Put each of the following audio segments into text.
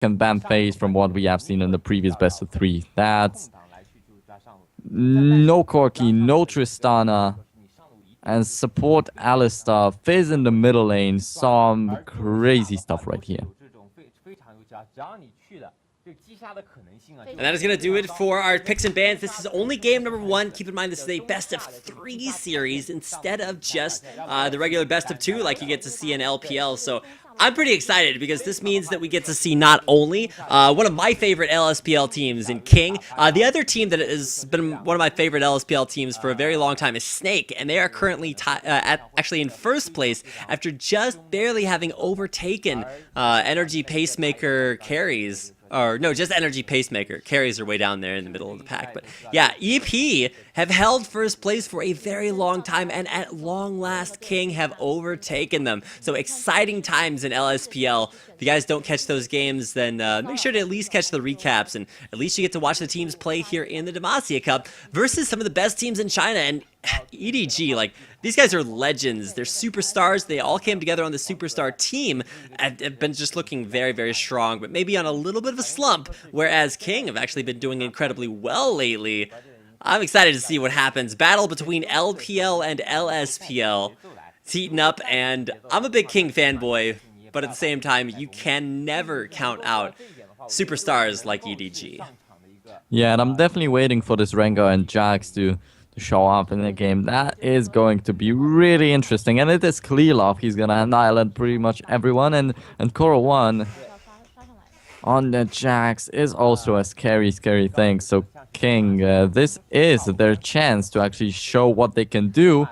second ban phase from what we have seen in the previous best of 3. That's no Corki, no Tristana, and support Alistar. Fizz in the middle lane, some crazy stuff right here. And that is going to do it for our picks and bans. This is only game number 1. Keep in mind, this is a best of 3 series instead of just the regular best of 2 like you get to see in LPL. So I'm pretty excited because this means that we get to see not only one of my favorite LSPL teams in King, the other team that has been one of my favorite LSPL teams for a very long time is Snake, and they are currently actually in first place after just barely having overtaken Energy Pacemaker carries. Or no, just Energy Pacemaker. Carries are way down there in the middle of the pack. But yeah, EP have held first place for a very long time, and at long last, King have overtaken them. So exciting times in LSPL. If you guys don't catch those games, then make sure to at least catch the recaps, and at least you get to watch the teams play here in the Demacia Cup versus some of the best teams in China. And EDG, like, these guys are legends. They're superstars. They all came together on the superstar team and have been just looking very, very strong, but maybe on a little bit of a slump, whereas King have actually been doing incredibly well lately. I'm excited to see what happens. Battle between LPL and LSPL. It's heating up, and I'm a big King fanboy, but at the same time, you can never count out superstars like EDG. Yeah, and I'm definitely waiting for this Rengar and Jax to show up in the game. That is going to be really interesting. And it is Klilov. He's going to annihilate pretty much everyone. And Koro 1 on the Jax is also a scary, scary thing. So King, this is their chance to actually show what they can do.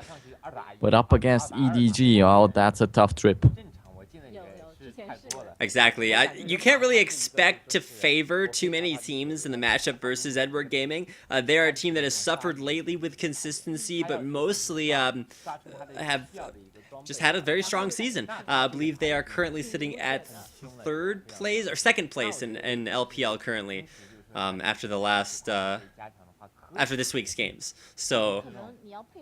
But up against EDG, oh, that's a tough trip. Exactly. You can't really expect to favor too many teams in the matchup versus Edward Gaming. They are a team that has suffered lately with consistency, but mostly have just had a very strong season. I believe they are currently sitting at third place or second place in LPL currently after the last after this week's games. So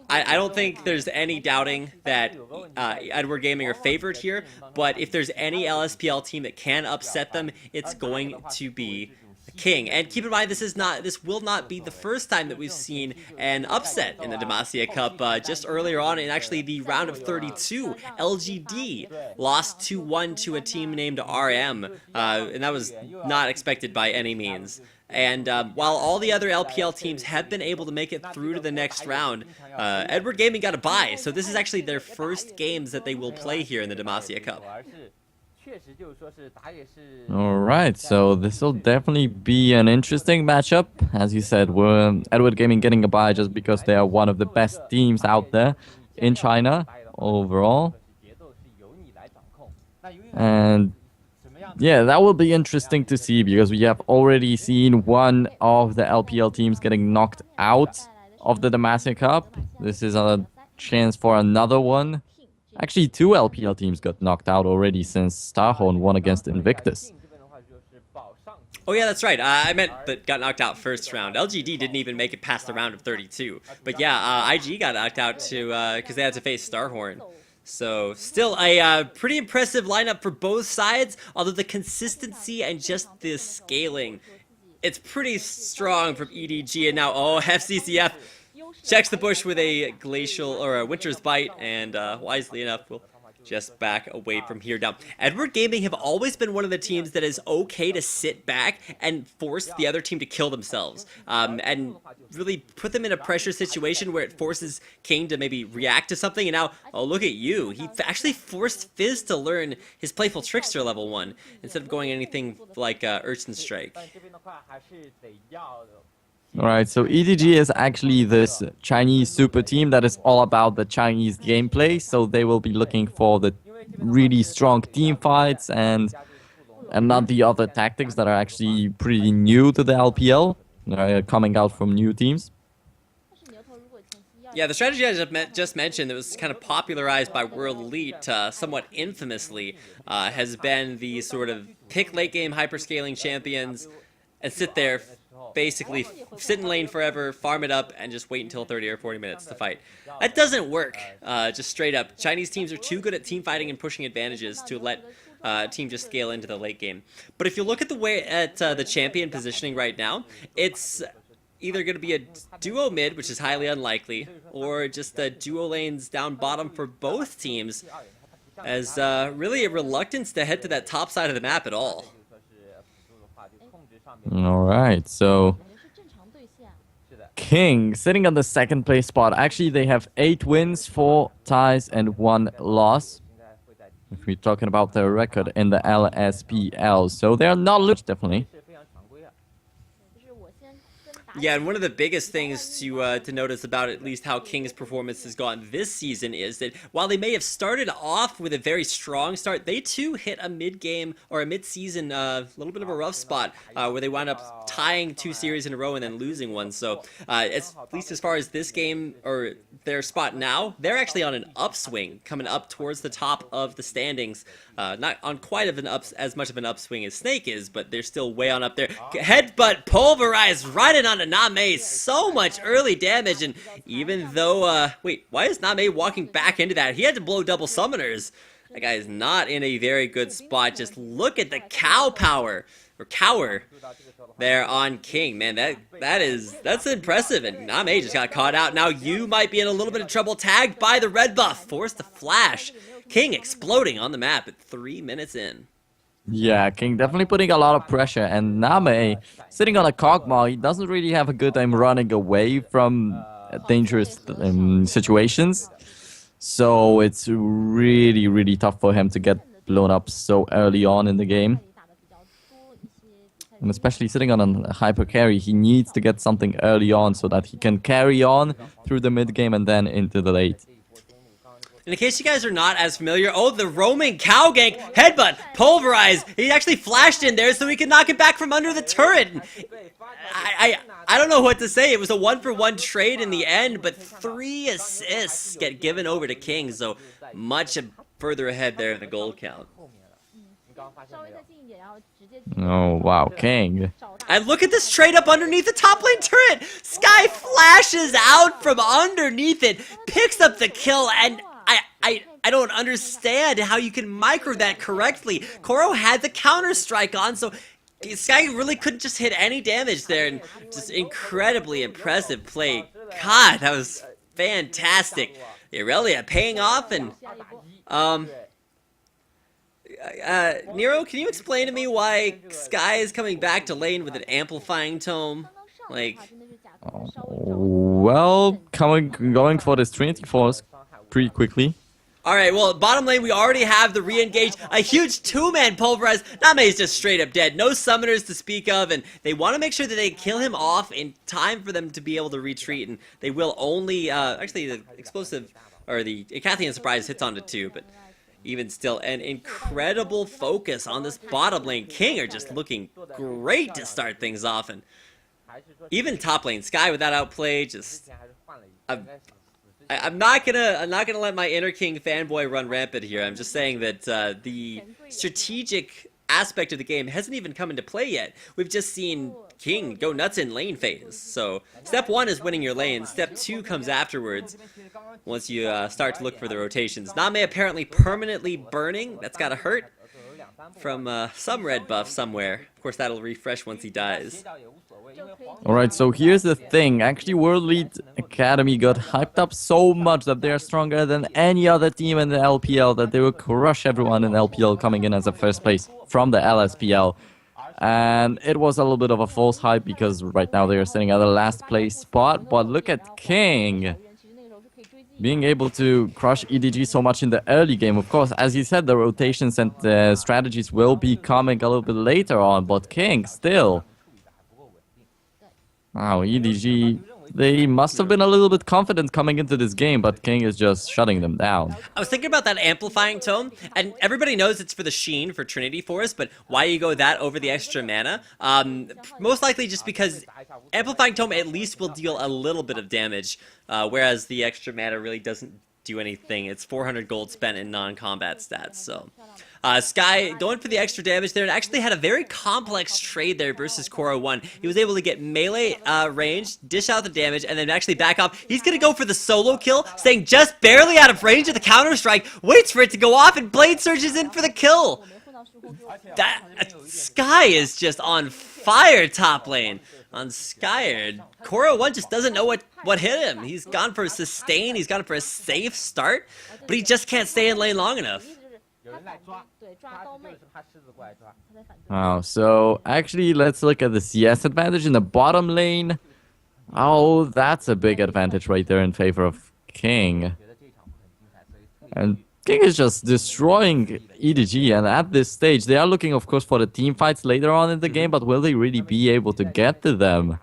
I don't think there's any doubting that Edward Gaming are favored here, but if there's any LSPL team that can upset them, it's going to be King. And keep in mind, this will not be the first time that we've seen an upset in the Demacia Cup. Just earlier on in actually the round of 32, LGD lost 2-1 to a team named RM, and that was not expected by any means. And while all the other LPL teams have been able to make it through to the next round, Edward Gaming got a bye, so this is actually their first games that they will play here in the Demacia Cup. Alright, so this will definitely be an interesting matchup. As you said, we're Edward Gaming getting a bye just because they are one of the best teams out there in China overall. And yeah, that will be interesting to see because we have already seen one of the LPL teams getting knocked out of the Demacia Cup. This is a chance for another one. Actually, 2 LPL teams got knocked out already since Starhorn won against Invictus. Oh yeah, that's right. I meant that got knocked out first round. LGD didn't even make it past the round of 32. But yeah, IG got knocked out because they had to face Starhorn. So still a pretty impressive lineup for both sides, although the consistency and just the scaling, it's pretty strong from EDG. And now, oh, FCCF checks the bush with a Glacial or a Winter's Bite, and wisely enough, we'll just back away from here. Now, Edward Gaming have always been one of the teams that is okay to sit back and force the other team to kill themselves, and really put them in a pressure situation where it forces King to maybe react to something. And now, oh, look at you. He actually forced Fizz to learn his Playful Trickster level 1 instead of going anything like Urchin Strike. Alright, so EDG is actually this Chinese super team that is all about the Chinese gameplay, so they will be looking for the really strong team fights and not the other tactics that are actually pretty new to the LPL, coming out from new teams. Yeah, the strategy I just mentioned that was kind of popularized by World Elite somewhat infamously has been the sort of pick late game hyperscaling champions and sit there, basically sit in lane forever, farm it up, and just wait until 30 or 40 minutes to fight. That doesn't work, just straight up. Chinese teams are too good at team fighting and pushing advantages to let team just scale into the late game. But if you look at the way at the champion positioning right now, it's either going to be a duo mid, which is highly unlikely, or just the duo lanes down bottom for both teams, as really a reluctance to head to that top side of the map at all. All right, so King sitting on the second place spot. Actually, they have 8 wins, 4 ties, and 1 loss. If we're talking about their record in the LSPL, so they are not losing, definitely. Yeah, and one of the biggest things to notice about at least how King's performance has gone this season is that while they may have started off with a very strong start, they too hit a mid-game or a mid-season little bit of a rough spot where they wound up tying 2 series in a row and then losing one. So at least as far as this game or their spot now, they're actually on an upswing, coming up towards the top of the standings. Not on quite as much of an upswing as Snake is, but they're still way on up there. Headbutt pulverized right in onto Name. So much early damage, and even though, wait, why is Name walking back into that? He had to blow double summoners. That guy is not in a very good spot. Just look at the cow power, or cower, there on King. Man, that's impressive, and Name just got caught out. Now you might be in a little bit of trouble, tagged by the red buff, forced to flash. King exploding on the map at 3 minutes in. Yeah, King definitely putting a lot of pressure, and Name sitting on a Kog'Maw. He doesn't really have a good time running away from dangerous situations, so it's really, really tough for him to get blown up so early on in the game. And especially sitting on a hyper carry, he needs to get something early on so that he can carry on through the mid game and then into the late. In case you guys are not as familiar, oh, the roaming cow gank, headbutt, pulverize. He actually flashed in there so he could knock it back from under the turret. I don't know what to say. It was a 1-for-1 trade in the end, but 3 assists get given over to King, so much further ahead there in the gold count. Oh, wow, King. And look at this trade up underneath the top lane turret. Sky flashes out from underneath it, picks up the kill, and I don't understand how you can micro that correctly. Koro had the counter strike on, so Sky really couldn't just hit any damage there, and just incredibly impressive play. God, that was fantastic. Irelia paying off, and Nero, can you explain to me why Sky is coming back to lane with an amplifying tome? Like, well, going for this Trinity Force pretty quickly. Alright, well, bottom lane, we already have the re-engage. A huge 2-man pulverize. Name is just straight up dead. No summoners to speak of, and they want to make sure that they kill him off in time for them to be able to retreat, and they will only, actually, the explosive, or the Icathian surprise hits onto 2, but even still, an incredible focus on this bottom lane. King are just looking great to start things off, and even top lane, Sky with that outplay, just... I'm not gonna let my inner King fanboy run rampant here. I'm just saying that the strategic aspect of the game hasn't even come into play yet. We've just seen King go nuts in lane phase. So step 1 is winning your lane. Step 2 comes afterwards. Once you start to look for the rotations. Name apparently permanently burning. That's gotta hurt. From some red buff somewhere. Of course, that'll refresh once he dies. Alright, so here's the thing. Actually, World Lead Academy got hyped up so much that they're stronger than any other team in the LPL, that they will crush everyone in LPL coming in as a first place from the LSPL. And it was a little bit of a false hype because right now they are sitting at the last place spot. But look at King being able to crush EDG so much in the early game. Of course, as you said, the rotations and the strategies will be coming a little bit later on, but King still... Wow, EDG, they must have been a little bit confident coming into this game, but King is just shutting them down. I was thinking about that amplifying tome, and everybody knows it's for the Sheen, for Trinity Force, but why you go that over the extra mana? Most likely just because amplifying tome at least will deal a little bit of damage, whereas the extra mana really doesn't do anything. It's 400 gold spent in non-combat stats, so... Sky going for the extra damage there, and actually had a very complex trade there versus Koro 1. He was able to get melee range, dish out the damage, and then actually back up. He's going to go for the solo kill, staying just barely out of range of the counter-strike, waits for it to go off, and Blade surges in for the kill. That Sky is just on fire top lane. On Skyard, Koro1 just doesn't know what hit him. He's gone for a sustain, he's gone for a safe start, but he just can't stay in lane long enough. Wow, so actually let's look at the CS advantage in the bottom lane. Oh, that's a big advantage right there in favor of King. And King is just destroying EDG, and at this stage, they are looking, of course, for the team fights later on in the game, but will they really be able to get to them?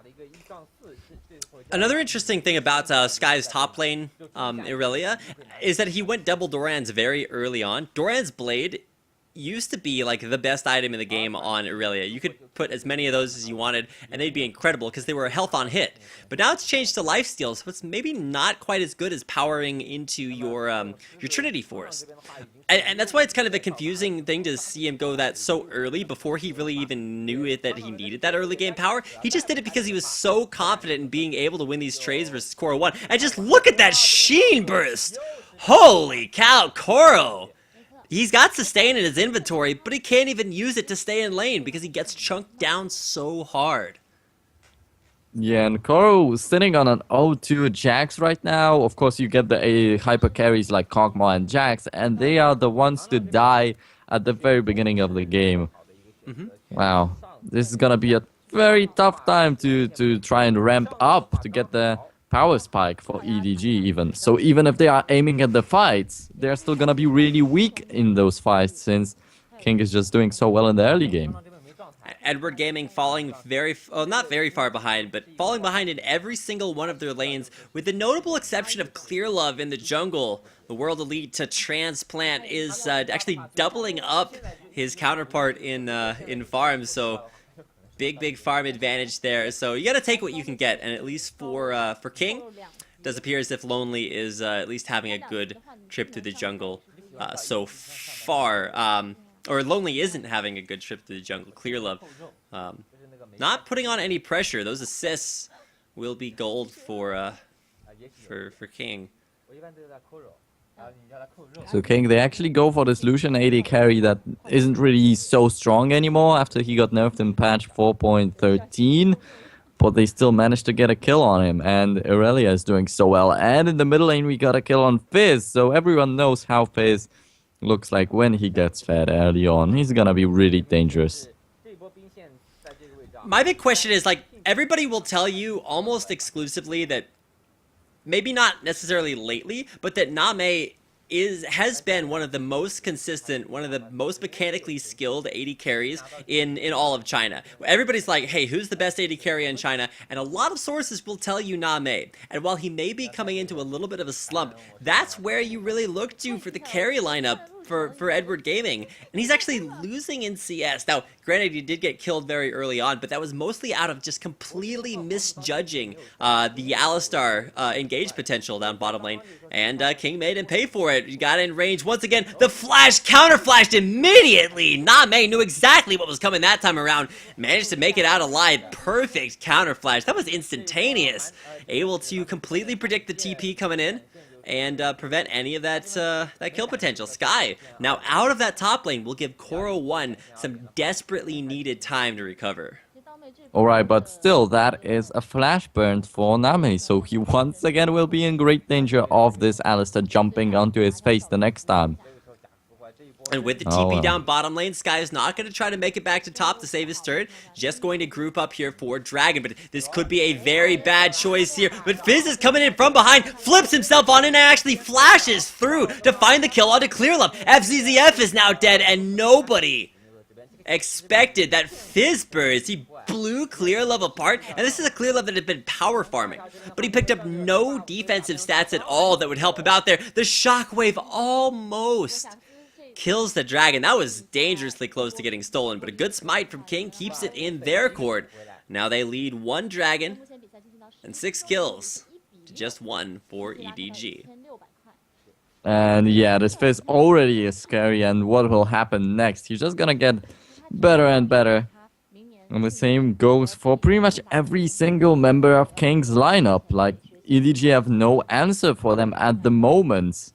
Another interesting thing about Sky's top lane, Irelia, is that he went double Doran's very early on. Doran's blade used to be like the best item in the game on Irelia. You could put as many of those as you wanted, and they'd be incredible because they were health on hit. But now it's changed to lifesteal, so it's maybe not quite as good as powering into your Trinity Force. And that's why it's kind of a confusing thing to see him go that so early before he really even knew it that he needed that early game power. He just did it because he was so confident in being able to win these trades versus Koro1. And just look at that Sheen burst! Holy cow, Koro! He's got sustain in his inventory, but he can't even use it to stay in lane because he gets chunked down so hard. Yeah, and Koro sitting on an 0-2 Jax right now. Of course, you get the hyper carries like Kog'Maw and Jax, and they are the ones to die at the very beginning of the game. Wow, this is gonna be a very tough time to try and ramp up to get the power spike for EDG even. So even if they are aiming at the fights, they're still gonna be really weak in those fights since King is just doing so well in the early game. Edward Gaming falling not very far behind, but falling behind in every single one of their lanes, with the notable exception of Clearlove in the jungle. The World Elite to Transplant is actually doubling up his counterpart in farms, so big farm advantage there. So you gotta take what you can get, and at least for King, it does appear as if Lonely is at least having a good trip through the jungle so far. Or Lonely isn't having a good trip through the jungle. Clearlove not putting on any pressure. Those assists will be gold for King. So King, they actually go for this Lucian AD carry that isn't really so strong anymore after he got nerfed in patch 4.13. But they still managed to get a kill on him, and Irelia is doing so well. And in the middle lane, we got a kill on Fizz, so everyone knows how Fizz looks like when he gets fed early on. He's gonna be really dangerous. My big question is, like, everybody will tell you almost exclusively that, maybe not necessarily lately, but that Name has been one of the most consistent, one of the most mechanically skilled AD carries in all of China. Everybody's like, hey, who's the best AD carry in China? And a lot of sources will tell you Name. And while he may be coming into a little bit of a slump, that's where you really look to for the carry lineup for Edward Gaming. And he's actually losing in CS. Now, granted, he did get killed very early on, but that was mostly out of just completely misjudging the Alistar engage potential down bottom lane. And King made him pay for it. He got in range once again. The flash counter-flashed immediately. Name knew exactly what was coming that time around. Managed to make it out alive. Perfect counter-flash. That was instantaneous. Able to completely predict the TP coming in and prevent any of that kill potential. Sky, now out of that top lane, will give Koro1 some desperately needed time to recover. Alright, but still, that is a flash burn for Nami, so he once again will be in great danger of this Alistar jumping onto his face the next time. And with the TP down bottom lane, Sky is not going to try to make it back to top to save his turret. Just going to group up here for Dragon. But this could be a very bad choice here. But Fizz is coming in from behind, flips himself on, and actually flashes through to find the kill onto Clearlove. FZZF is now dead, and nobody expected that Fizz burst. He blew Clearlove apart, and this is a Clearlove that had been power farming. But he picked up no defensive stats at all that would help him out there. The Shockwave almost kills the Dragon. That was dangerously close to getting stolen, but a good smite from King keeps it in their court. Now they lead 1 Dragon and 6 kills to just 1 for EDG. And yeah, this Fizz already is scary, and what will happen next? He's just gonna get better and better. And the same goes for pretty much every single member of King's lineup. Like, EDG have no answer for them at the moment.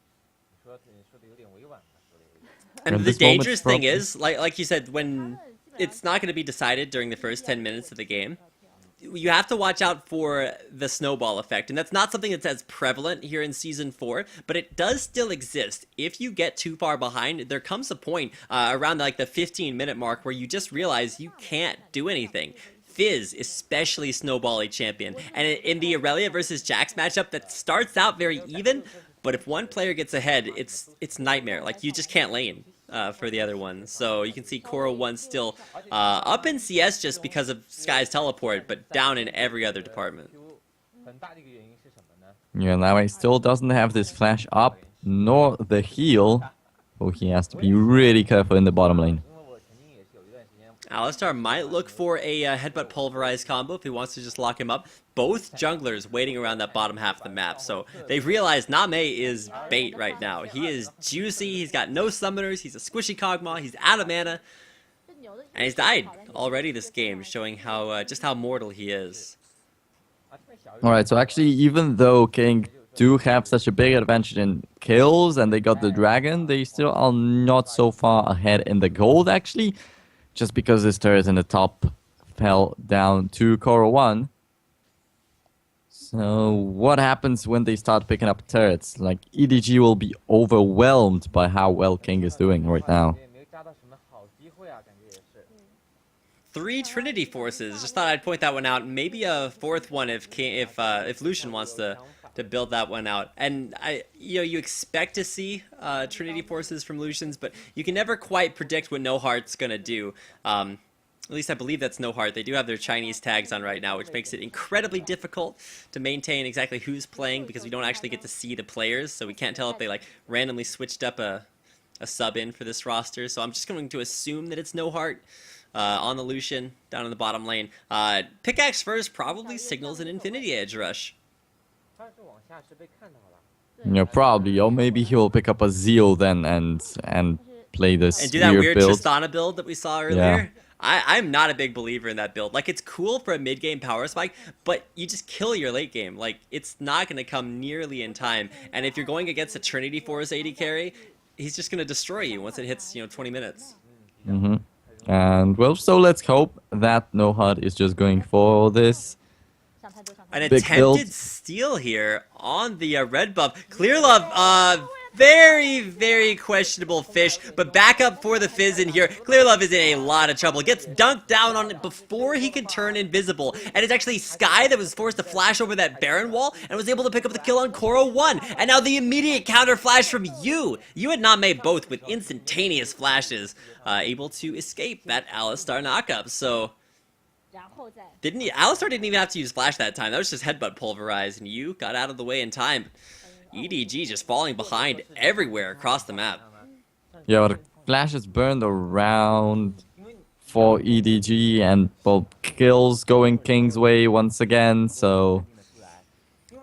And And the this moment dangerous thing probably- is, like you said, when it's not going to be decided during the first 10 minutes of the game, you have to watch out for the snowball effect. And that's not something that's as prevalent here in Season 4, but it does still exist. If you get too far behind, there comes a point around like the 15-minute mark where you just realize you can't do anything. Fizz, especially Snowbally champion. And in the Aurelia versus Jax matchup, that starts out very even, but if one player gets ahead, it's nightmare. Like, you just can't lane for the other one. So you can see Koro1 still up in CS just because of Sky's teleport, but down in every other department. Yeah, now he still doesn't have this flash up, nor the heal. So he has to be really careful in the bottom lane. Alistar might look for a headbutt pulverized combo if he wants to just lock him up. Both junglers waiting around that bottom half of the map, so they've realized Name is bait right now. He is juicy, he's got no summoners, he's a squishy Kog'Maw, he's out of mana, and he's died already this game, showing how just how mortal he is. Alright, so actually, even though King do have such a big advantage in kills and they got the dragon, they still are not so far ahead in the gold, actually. Just because this turret in the top fell down to Koro1. So what happens when they start picking up turrets? Like, EDG will be overwhelmed by how well King is doing right now. 3 Trinity Forces. Just thought I'd point that one out. Maybe a 4th one if Lucian wants to build that one out. And you expect to see Trinity Forces from Lucian's, but you can never quite predict what No Heart's gonna do. At least I believe that's No Heart. They do have their Chinese tags on right now, which makes it incredibly difficult to maintain exactly who's playing because we don't actually get to see the players, so we can't tell if they like randomly switched up a sub in for this roster. So I'm just going to assume that it's No Heart. On the Lucian, down in the bottom lane. Pickaxe first probably signals an Infinity Edge rush. Yeah, probably. Or maybe he'll pick up a Zeal then and play this And do that weird build. Tristana build that we saw earlier. I'm not a big believer in that build. Like, it's cool for a mid-game power spike, but you just kill your late game. Like, it's not going to come nearly in time. And if you're going against a Trinity Force AD carry, he's just going to destroy you once it hits, 20 minutes. Mm-hmm. And, well, so let's hope that No Heart is just going for this. An Big attempted build. steal here on the red buff. Clearlove, very, very questionable fish, but back up for the Fizz in here. Clearlove is in a lot of trouble. Gets dunked down on it before he could turn invisible, and it's actually Sky that was forced to flash over that Baron wall and was able to pick up the kill on Koro1. And now the immediate counter flash from you. You and Name both with instantaneous flashes, able to escape that Alistar knockup. So Alistar didn't even have to use flash that time. That was just headbutt pulverized, and you got out of the way in time. EDG just falling behind everywhere across the map. Yeah, but Flash is burned around for EDG and, well, kills going King's way once again, so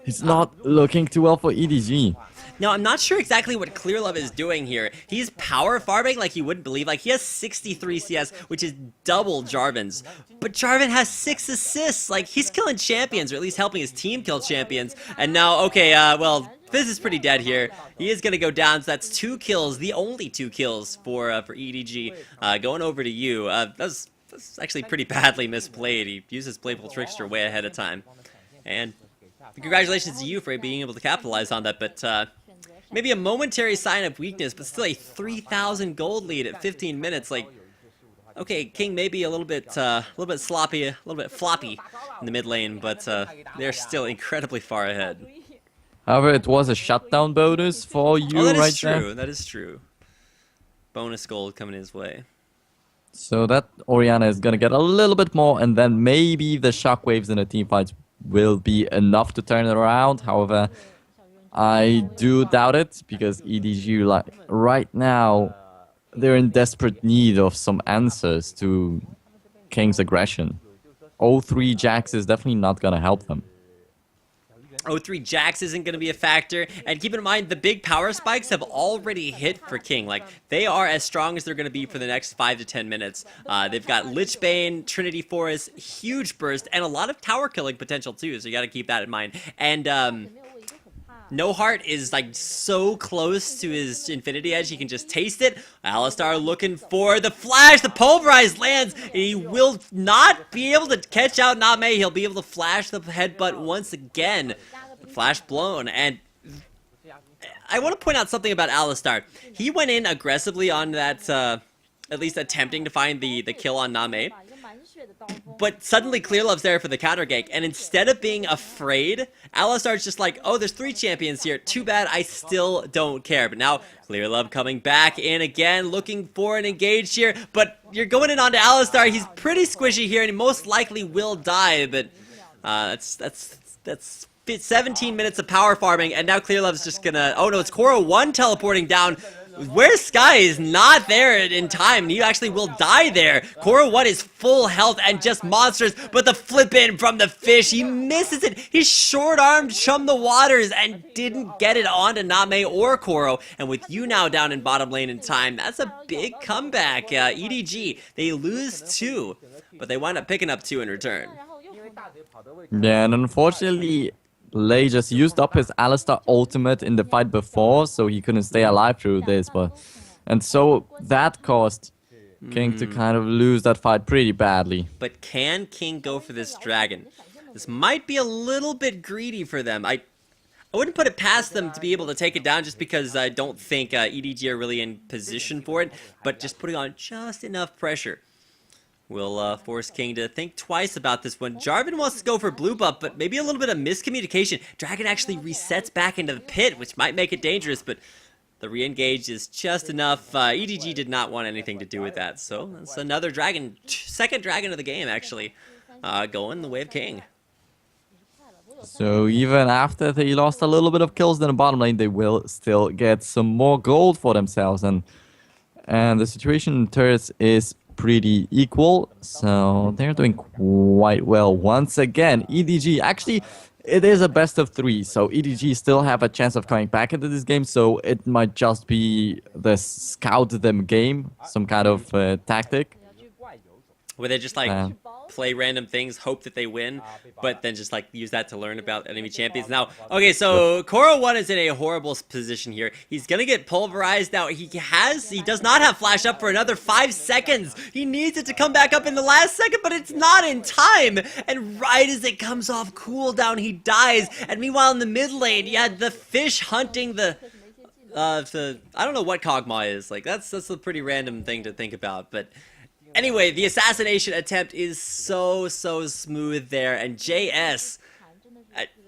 it's not looking too well for EDG. Now, I'm not sure exactly what Clearlove is doing here. He's power farming like you wouldn't believe. Like, he has 63 CS, which is double Jarvan's. But Jarvan has 6 assists. Like, he's killing champions, or at least helping his team kill champions. And now, okay, well, Fizz is pretty dead here. He is going to go down, so that's 2 kills, the only 2 kills for EDG. Going over to you. That's actually pretty badly misplayed. He used his Playful Trickster way ahead of time. And congratulations to you for being able to capitalize on that, but maybe a momentary sign of weakness, but still a 3,000 gold lead at 15 minutes. Like, okay, King may be a little bit sloppy, a little bit floppy in the mid lane, but they're still incredibly far ahead. However, it was a shutdown bonus for you That right is true. there. That is true. Bonus gold coming his way. So that Orianna is gonna get a little bit more, and then maybe the shockwaves in the teamfights will be enough to turn it around. However, I do doubt it, because EDG, like, right now, they're in desperate need of some answers to King's aggression. 0-3 Jax is definitely not gonna help them. 0-3 Jax isn't going to be a factor, and keep in mind the big power spikes have already hit for King. Like, they are as strong as they're going to be for the next 5 to 10 minutes. They've got Lich Bane, Trinity Forest, huge burst, and a lot of tower killing potential too, so you got to keep that in mind. And No Heart is like so close to his Infinity Edge, he can just taste it. Alistar looking for the flash, the Pulverize lands. He will not be able to catch out Name. He'll be able to flash the headbutt once again. Flash blown, and I want to point out something about Alistar. He went in aggressively on that, at least attempting to find the kill on Name. But suddenly Clearlove's there for the counter gank, and instead of being afraid, Alistar's just like, oh, there's 3 champions here. Too bad, I still don't care. But now Clearlove coming back in again, looking for an engage here. But you're going in onto Alistar. He's pretty squishy here, and he most likely will die. But that's 17 minutes of power farming, and now Clearlove's just gonna... Oh no, it's Koro1 teleporting down. Where Sky is not there in time, and you actually will die there. Koro1 is full health and just monsters, but the flip in from the fish, he misses it. He short-armed Chum the Waters and didn't get it onto Name or Koro. And with you now down in bottom lane in time, that's a big comeback. EDG, they lose 2, but they wind up picking up 2 in return. Yeah, and unfortunately, Lei just used up his Alistar ultimate in the fight before, so he couldn't stay alive through this. And so that caused King to kind of lose that fight pretty badly. But can King go for this dragon? This might be a little bit greedy for them. I wouldn't put it past them to be able to take it down, just because I don't think EDG are really in position for it, but just putting on just enough pressure will force King to think twice about this one. Jarvan wants to go for blue buff, but maybe a little bit of miscommunication. Dragon actually resets back into the pit, which might make it dangerous, but the re-engage is just enough. EDG did not want anything to do with that, so that's another dragon, second dragon of the game, actually, going the way of King. So even after they lost a little bit of kills in the bottom lane, they will still get some more gold for themselves, and the situation in turrets is pretty equal, so they're doing quite well once again. EDG, actually, it is a best of 3, so EDG still have a chance of coming back into this game, so it might just be the scout them game, some kind of tactic. Where they just like play random things, hope that they win, but then just like use that to learn about enemy champions. Now, okay, so Koro1 is in a horrible position here. He's gonna get pulverized. Now, he does not have flash up for another 5 seconds. He needs it to come back up in the last second, but it's not in time. And right as it comes off cooldown, he dies. And meanwhile, in the mid lane, you had the fish hunting the I don't know what Kog'Maw is. Like, that's a pretty random thing to think about, but anyway, the assassination attempt is so smooth there, and JS,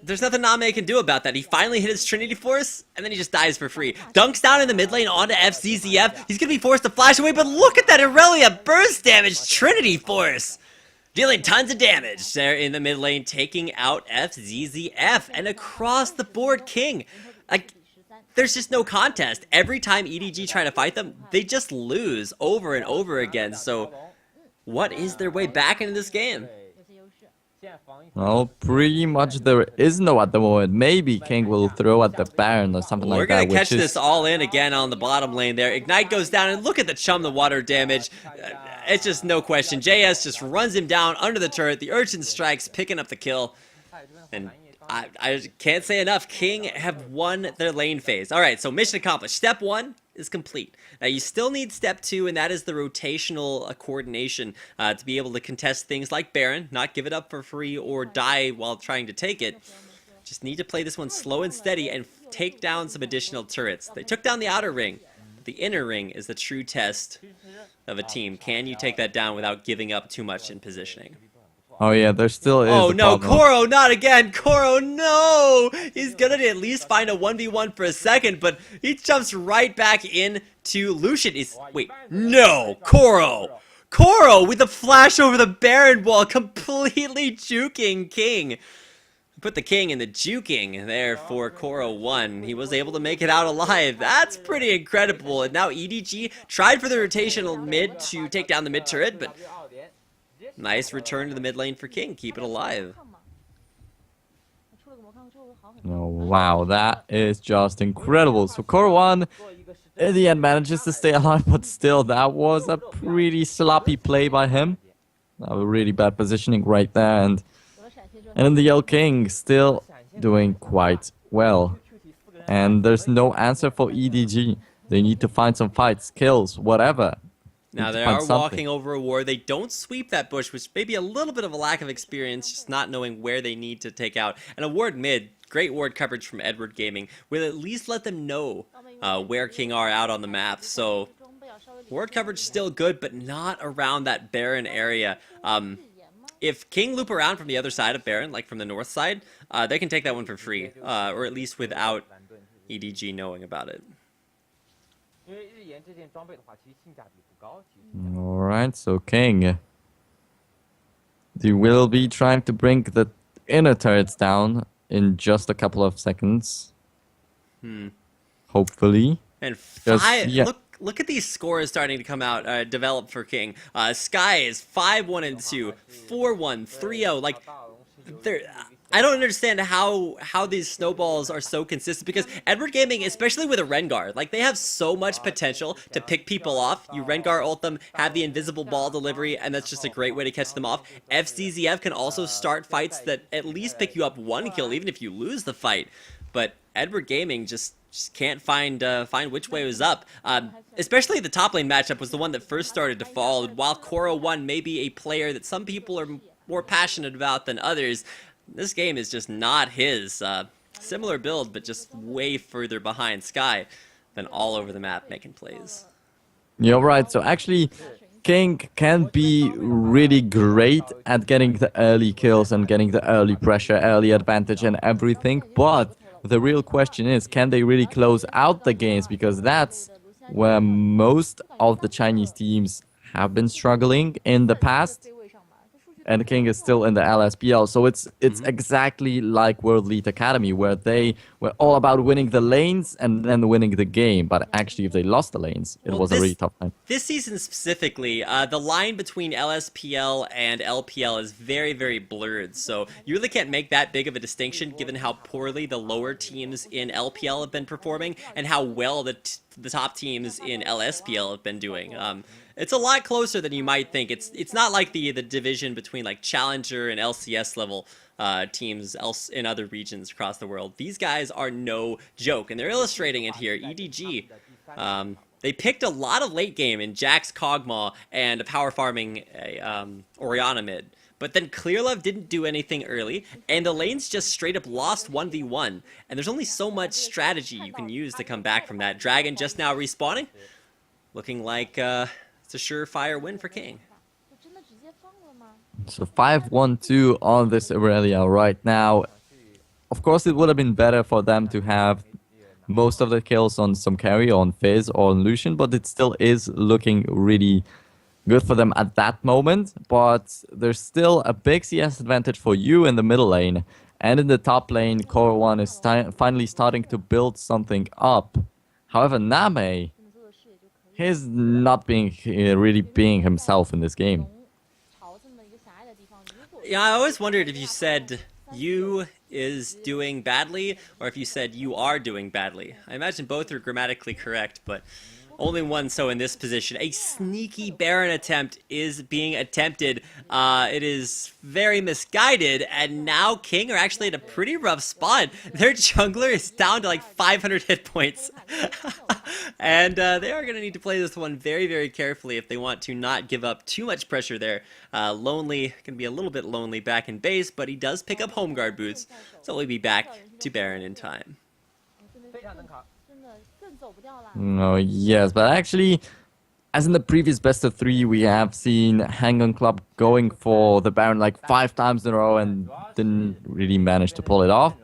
there's nothing Name can do about that. He finally hit his Trinity Force, and then he just dies for free. Dunks down in the mid lane onto FZZF. He's gonna be forced to flash away, but look at that Irelia burst damage Trinity Force! Dealing tons of damage there in the mid lane, taking out FZZF, and across the board, King. Like, there's just no contest. Every time EDG try to fight them, they just lose over and over again. So, what is their way back into this game? Well, pretty much there is no at the moment. Maybe King will throw at the Baron or something like that. We're going to catch this all in again on the bottom lane there. Ignite goes down, and look at the Chum the Water damage. It's just no question. JS just runs him down under the turret. The Urchin strikes, picking up the kill. And I can't say enough. King have won their lane phase. All right, so mission accomplished. Step 1 is complete. Now, you still need step 2, and that is the rotational coordination to be able to contest things like Baron, not give it up for free or die while trying to take it. Just need to play this one slow and steady and take down some additional turrets. They took down the outer ring. The inner ring is the true test of a team. Can you take that down without giving up too much in positioning? Oh yeah, there still is. Oh no, Koro, not again! Koro, no! He's gonna at least find a 1v1 for a second, but he jumps right back into Lucian. Wait, no! Koro! Koro with the flash over the Baron wall, completely juking King. Put the King in the juking there for Koro1. He was able to make it out alive. That's pretty incredible. And now EDG tried for the rotational mid to take down the mid turret, but nice return to the mid lane for King. Keep it alive. Oh, wow, that is just incredible. So Koro1 in the end manages to stay alive, but still, that was a pretty sloppy play by him. A really bad positioning right there, and then the Yell King still doing quite well. And there's no answer for EDG. They need to find some fights, kills, whatever. Now Need to they find are something. walking over a ward. They don't sweep that bush, which may be a little bit of a lack of experience, just not knowing where they need to take out. And a ward mid, great ward coverage from Edward Gaming, will at least let them know where King are out on the map. So ward coverage still good, but not around that Baron area. If King loop around from the other side of Baron, like from the north side, they can take that one for free, or at least without EDG knowing about it. Alright, so King. They will be trying to bring the inner turrets down in just a couple of seconds. Hopefully. And Because, five, yeah. look at these scores starting to come out, develop for King. Sky is 5-1 and 2, 4-1, 3-0. Like, I don't understand how these snowballs are so consistent, because Edward Gaming, especially with a Rengar, like, they have so much potential to pick people off. You Rengar ult them, have the invisible ball delivery, and that's just a great way to catch them off. FCZF can also start fights that at least pick you up one kill, even if you lose the fight. But Edward Gaming just can't find which way was up. Especially the top lane matchup was the one that first started to fall. While Koro 1 may be a player that some people are more passionate about than others, this game is just not his. Similar build, but just way further behind Sky than all over the map making plays. You're right. So actually, King can be really great at getting the early kills and getting the early pressure, early advantage and everything. But the real question is, can they really close out the games? Because that's where most of the Chinese teams have been struggling in the past. And King is still in the LSPL, so it's exactly like World League Academy, where they were all about winning the lanes and then winning the game. But actually, if they lost the lanes, it was a really tough time. This season specifically, the line between LSPL and LPL is very, very blurred. So you really can't make that big of a distinction, given how poorly the lower teams in LPL have been performing and how well the top teams in LSPL have been doing. It's a lot closer than you might think. It's not like the division between like Challenger and LCS level teams in other regions across the world. These guys are no joke, and they're illustrating it here. EDG, they picked a lot of late game in Jax Kog'Maw and a power farming Orianna mid. But then Clearlove didn't do anything early, and the lanes just straight up lost 1v1. And there's only so much strategy you can use to come back from that. Dragon just now respawning, looking like it's a surefire win for King. So 5-1-2 on this Aurelia right now. Of course, it would have been better for them to have most of the kills on some carry, on Fizz or on Lucian, but it still is looking really good for them at that moment. But there's still a big CS advantage for you in the middle lane. And in the top lane, Core 1 is finally starting to build something up. However, Name, he's not really being himself in this game. Yeah, I always wondered if you said you is doing badly or if you said you are doing badly. I imagine both are grammatically correct, but only one so in this position. A sneaky Baron attempt is being attempted. It is very misguided, and now King are actually in a pretty rough spot. Their jungler is down to like 500 hit points. And they are going to need to play this one very, very carefully if they want to not give up too much pressure there. Lonely, can be a little bit lonely back in base, but he does pick up home guard boots, so he'll be back to Baron in time. Oh, yes, but actually, as in the previous best of 3, we have seen Hang On Club going for the Baron like 5 times in a row and didn't really manage to pull it off.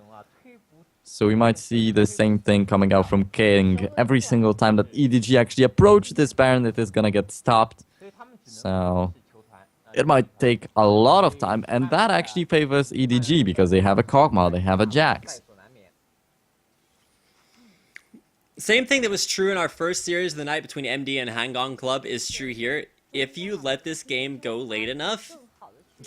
So we might see the same thing coming out from King every single time that EDG actually approach this Baron. It is gonna get stopped. So it might take a lot of time, and that actually favors EDG because they have a Kog'Maw, they have a Jax. Same thing that was true in our first series of the night between MD and Hang On Club is true here. If you let this game go late enough,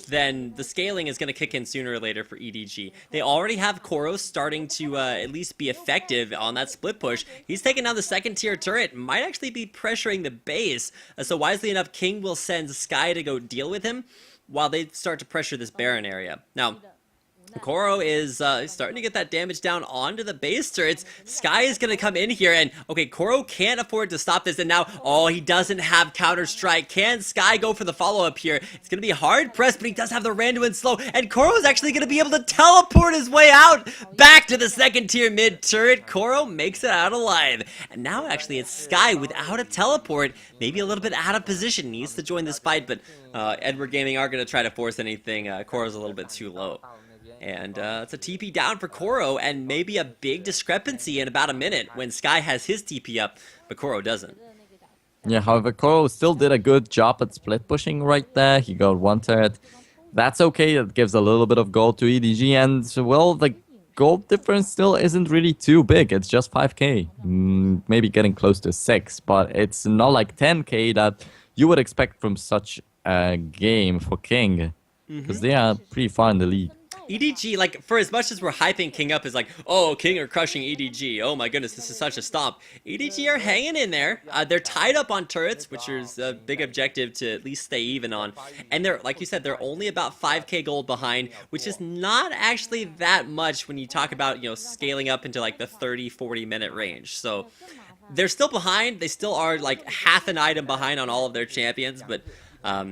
then the scaling is going to kick in sooner or later for EDG. They already have Koros starting to at least be effective on that split push. He's taking down the second tier turret, might actually be pressuring the base. So wisely enough, King will send Sky to go deal with him while they start to pressure this Baron area. Now, Koro is starting to get that damage down onto the base turrets. Sky is going to come in here, and okay, Koro can't afford to stop this, and now, oh, he doesn't have Counter-Strike. Can Sky go for the follow-up here? It's going to be hard-pressed, but he does have the Randuin slow, and Koro is actually going to be able to teleport his way out back to the second-tier mid-turret. Koro makes it out alive, and now actually it's Sky without a teleport, maybe a little bit out of position, needs to join this fight, but Edward Gaming are going to try to force anything. Koro's a little bit too low. And it's a TP down for Koro, and maybe a big discrepancy in about a minute when Sky has his TP up, but Koro doesn't. Yeah, however, Koro still did a good job at split pushing right there. He got one turret. That's okay. It gives a little bit of gold to EDG, and well, the gold difference still isn't really too big. It's just 5k, maybe getting close to 6, but it's not like 10k that you would expect from such a game for King, because they are pretty far in the lead. EDG, like, for as much as we're hyping King up as like, oh, King are crushing EDG, oh my goodness, this is such a stomp. EDG are hanging in there. They're tied up on turrets, which is a big objective to at least stay even on. And they're, like you said, they're only about 5k gold behind, which is not actually that much when you talk about, you know, scaling up into like the 30-40 minute range. So they're still behind. They still are like half an item behind on all of their champions, but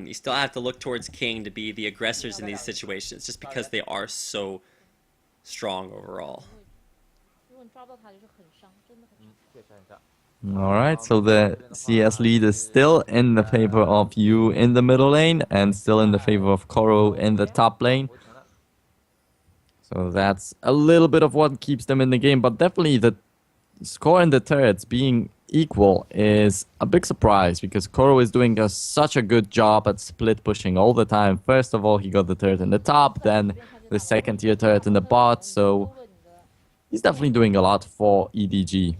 you still have to look towards King to be the aggressors in these situations, just because they are so strong overall. Alright, so the CS lead is still in the favor of you in the middle lane, and still in the favor of Koro in the top lane. So that's a little bit of what keeps them in the game, but definitely the score in the turrets being equal is a big surprise, because Koro is doing such a good job at split pushing all the time. First of all, he got the turret in the top, then the second tier turret in the bot, so he's definitely doing a lot for EDG.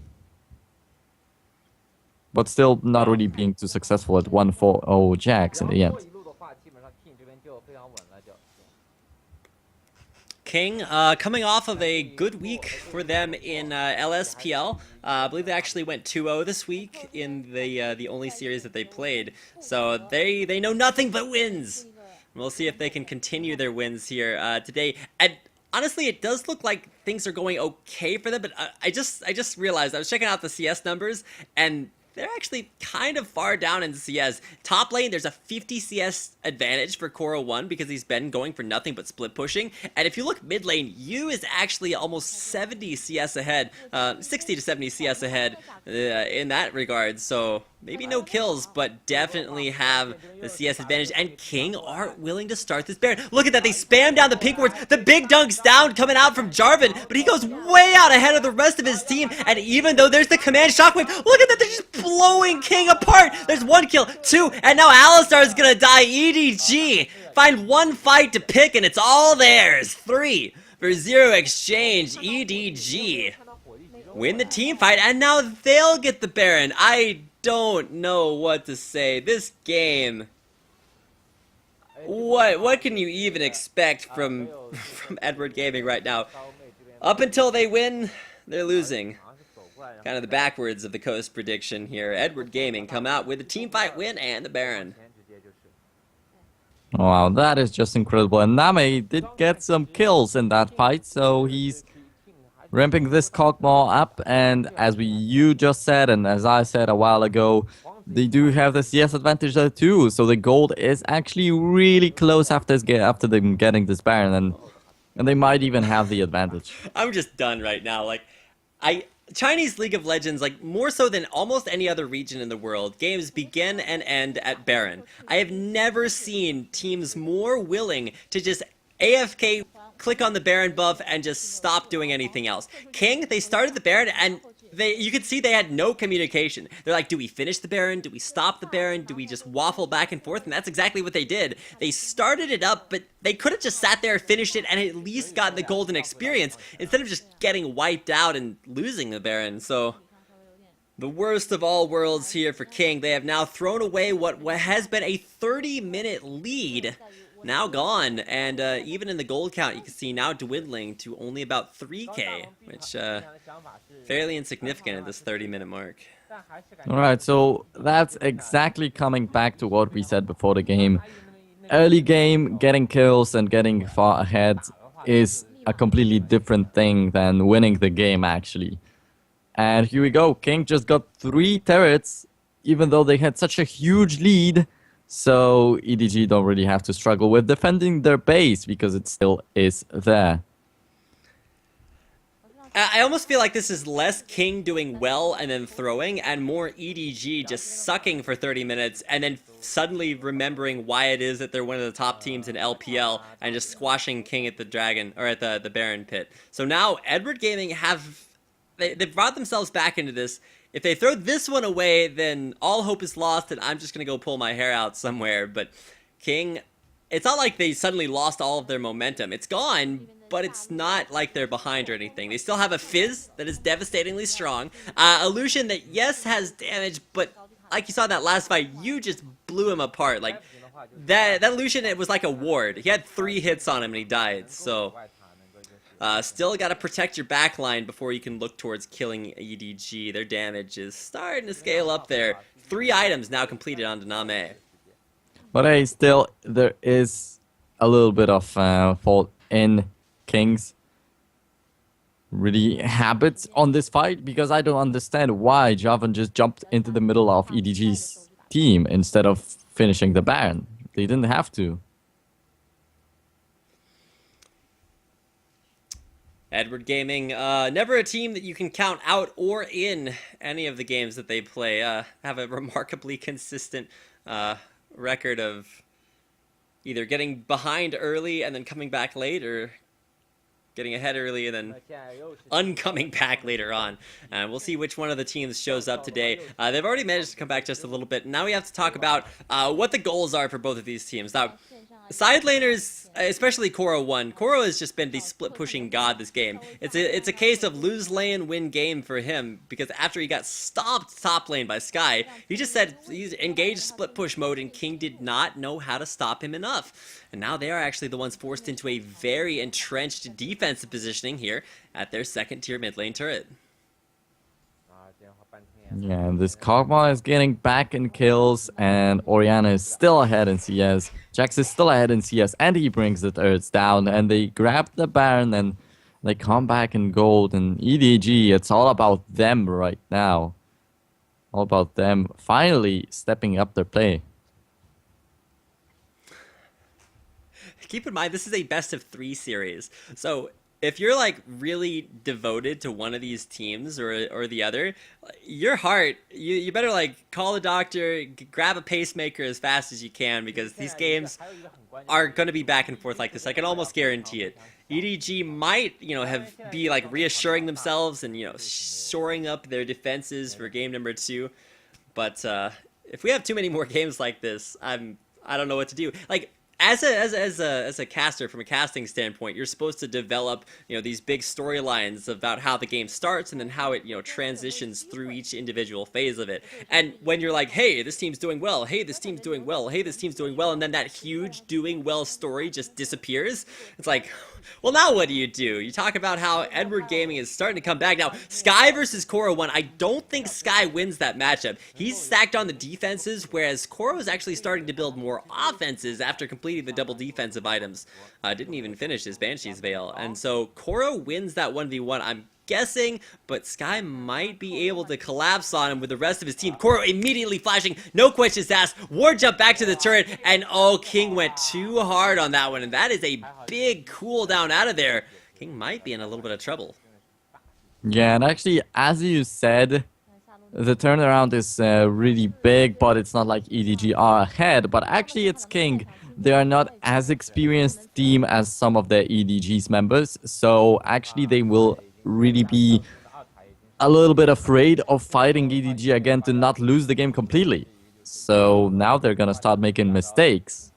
But still not really being too successful at 1-4-0 Jax in the end. King, coming off of a good week for them in LSPL. I believe they actually went 2-0 this week in the only series that they played. So they know nothing but wins. We'll see if they can continue their wins here today. And honestly, it does look like things are going okay for them. But I just realized I was checking out the CS numbers, and they're actually kind of far down in CS. Top lane, there's a 50 CS advantage for Koro 1 because he's been going for nothing but split pushing. And if you look mid lane, Yu is actually almost 70 CS ahead, 60 to 70 CS ahead in that regard. So maybe no kills, but definitely have the CS advantage. And King aren't willing to start this Baron. Look at that, they spam down the pink wards. The big dunk's down coming out from Jarvan, but he goes way out ahead of the rest of his team. And even though there's the command shockwave, look at that, they're just blowing King apart. There's 1 kill, 2, and now Alistar is gonna die. EDG find 1 fight to pick, and it's all theirs. 3 for 0 exchange. EDG win the team fight, and now they'll get the Baron. I don't know what to say. This game, what can you even expect from Edward Gaming right now? Up until they win, they're losing. Kind of the backwards of the coast prediction here. Edward Gaming come out with a team fight win and the Baron. Wow, that is just incredible. And Name did get some kills in that fight, so he's ramping this Cogmaw up. And as you just said, and as I said a while ago, they do have the CS advantage there too. So the gold is actually really close after them getting this Baron, and they might even have the advantage. I'm just done right now. Like, Chinese League of Legends, like, more so than almost any other region in the world, games begin and end at Baron. I have never seen teams more willing to just AFK, click on the Baron buff, and just stop doing anything else. King, they started the Baron, and you could see they had no communication. They're like, do we finish the Baron? Do we stop the Baron? Do we just waffle back and forth? And that's exactly what they did. They started it up, but they could have just sat there, finished it, and at least gotten the golden experience instead of just getting wiped out and losing the Baron. So the worst of all worlds here for King. They have now thrown away what has been a 30-minute lead. Now gone, and even in the gold count, you can see now dwindling to only about 3k, which fairly insignificant at this 30-minute mark. Alright, so that's exactly coming back to what we said before the game. Early game, getting kills and getting far ahead is a completely different thing than winning the game, actually. And here we go. King just got 3 turrets, even though they had such a huge lead. So EDG don't really have to struggle with defending their base because it still is there. I almost feel like this is less King doing well and then throwing, and more EDG just sucking for 30 minutes and then suddenly remembering why it is that they're one of the top teams in LPL and just squashing King at the Dragon, or at the Baron pit. So now Edward Gaming they've brought themselves back into this. If they throw this one away, then all hope is lost and I'm just going to go pull my hair out somewhere. But King, it's not like they suddenly lost all of their momentum. It's gone, but it's not like they're behind or anything. They still have a Fizz that is devastatingly strong. Illusion that, yes, has damage, but like you saw in that last fight, you just blew him apart. Like, that Illusion, it was like a ward. He had 3 hits on him and he died, so... still got to protect your backline before you can look towards killing EDG. Their damage is starting to scale up there. 3 items now completed on Demacia. But hey, still, there is a little bit of fault in King's really habits on this fight, because I don't understand why Javan just jumped into the middle of EDG's team instead of finishing the Baron. They didn't have to. Edward Gaming, never a team that you can count out or in any of the games that they play. Have a remarkably consistent record of either getting behind early and then coming back late, or getting ahead early and then uncoming back later on. And we'll see which one of the teams shows up today. They've already managed to come back just a little bit. Now we have to talk about what the goals are for both of these teams. Now, side laners, especially Koro1. Koro has just been the split-pushing god this game. It's a case of lose lane, win game for him, because after he got stomped top lane by Sky, he just said he's engaged split-push mode, and King did not know how to stop him enough. And now they are actually the ones forced into a very entrenched defensive positioning here at their second-tier mid-lane turret. Yeah, this Kog'Maw is getting back in kills, and Orianna is still ahead in CS. Jax is still ahead in CS, and he brings the turrets down, and they grab the Baron, and they come back in gold. And EDG, it's all about them right now. All about them finally stepping up their play. Keep in mind, this is a best-of-3 series, so if you're like really devoted to one of these teams or the other, your heart, you better like call the doctor, grab a pacemaker as fast as you can, because these games are going to be back and forth like this. I can almost guarantee it. EDG might, be like reassuring themselves and, shoring up their defenses for game number 2. But if we have too many more games like this, I don't know what to do. Like, As a caster, from a casting standpoint, you're supposed to develop, these big storylines about how the game starts and then how it, transitions through each individual phase of it. And when you're like, hey, this team's doing well, hey, this team's doing well, hey, this team's doing well, and then that huge doing well story just disappears, it's like, well, now what do? You talk about how Edward Gaming is starting to come back. Now, Sky versus Koro1, I don't think Sky wins that matchup. He's stacked on the defenses, whereas Koro is actually starting to build more offenses after completing the double defensive items. Didn't even finish his Banshee's Veil. And so Koro wins that 1v1, I'm guessing, but Sky might be able to collapse on him with the rest of his team. Koro immediately flashing, no questions asked, ward jump back to the turret, and oh, King went too hard on that one, and that is a big cooldown out of there. King might be in a little bit of trouble. Yeah, and actually, as you said, the turnaround is really big, but it's not like EDG are ahead, but actually it's King. They are not as experienced team as some of the EDG's members, so actually they will really be a little bit afraid of fighting EDG again to not lose the game completely. So now they're gonna start making mistakes.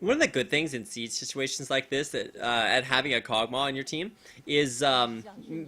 One of the good things in siege situations like this, that at having a Kog'Maw on your team, is